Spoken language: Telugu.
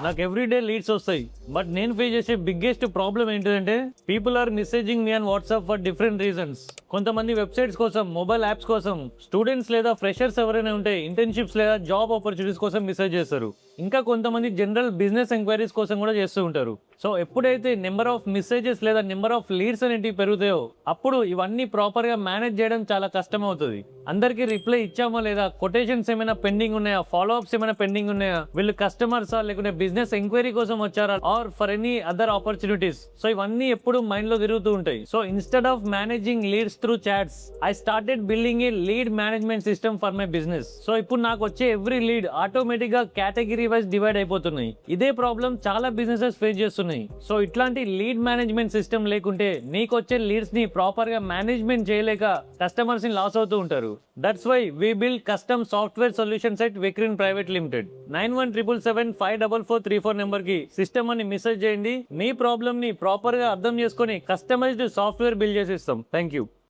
నాకు ఎవ్రీడే లీడ్స్ వస్తాయి. బట్ నేను ఫేస్ చేసే బిగ్గెస్ట్ ప్రాబ్లం ఏంటంటే people are messaging me on WhatsApp for different reasons. కొంతమంది వెబ్సైట్స్ కోసం, మొబైల్ యాప్స్ కోసం, స్టూడెంట్స్ లేదా ఫ్రెషర్స్ ఎవరైనా ఉంటే ఇంటర్న్షిప్స్ లేదా జాబ్ ఆపర్చునిటీస్ కోసం మెసేజ్ చేస్తారు. ఇంకా కొంతమంది జనరల్ బిజినెస్ ఎంక్వైరీస్ కోసం కూడా చేస్తూ ఉంటారు. సో ఎప్పుడైతే నెంబర్ ఆఫ్ మెసేజెస్ లేదా నెంబర్ ఆఫ్ లీడ్స్ అనేటివి పెరుగుతాయో అప్పుడు ఇవన్నీ ప్రాపర్ గా మేనేజ్ చేయడం చాలా కష్టం అవుతుంది. అందరికీ రిప్లై ఇచ్చామా లేదా, కొటేషన్స్ ఏమైనా పెండింగ్ ఉన్నాయా, ఫాలో అప్స్ ఏమైనా పెండింగ్ ఉన్నాయా, వీళ్ళు కస్టమర్సా లేకుంటే బిజినెస్ ఎంక్వైరీ కోసం వచ్చారా or for any other opportunities. So ఇవన్నీ ఎప్పుడు మైండ్ లో తిరుగుతూ ఉంటాయి. So instead of managing leads through chats, I started building a lead management system for my business. So ఇప్పుడు నాకు వచ్చే ఎవ్రీ లీడ్ ఆటోమేటిక్ గా కేటగిరీ వైజ్ డివైడ్ అయిపోతున్నాయి. ఇదే ప్రాబ్లం చాలా బిజినెసెస్ ఫేస్ చేస్తున్నాయి. సో ఇట్లాంటి లీడ్ మేనేజ్మెంట్ సిస్టమ్ లేకుంటే నీకు వచ్చే లీడ్స్ ని ప్రాపర్ గా మేనేజ్మెంట్ చేయలేక కస్టమర్స్ ని లాస్ అవుతూ ఉంటారు. That's why we build custom software solutions at Vikrin private limited. 9177754434 number కి సిస్టమ్ అని మెసేజ్ చేయండి. మీ ప్రాబ్లమ్ ని ప్రాపర్ గా అర్థం చేసుకొని కస్టమైజ్డ్ సాఫ్ట్వేర్ బిల్డ్ చేసి ఇస్తాం. Thank you.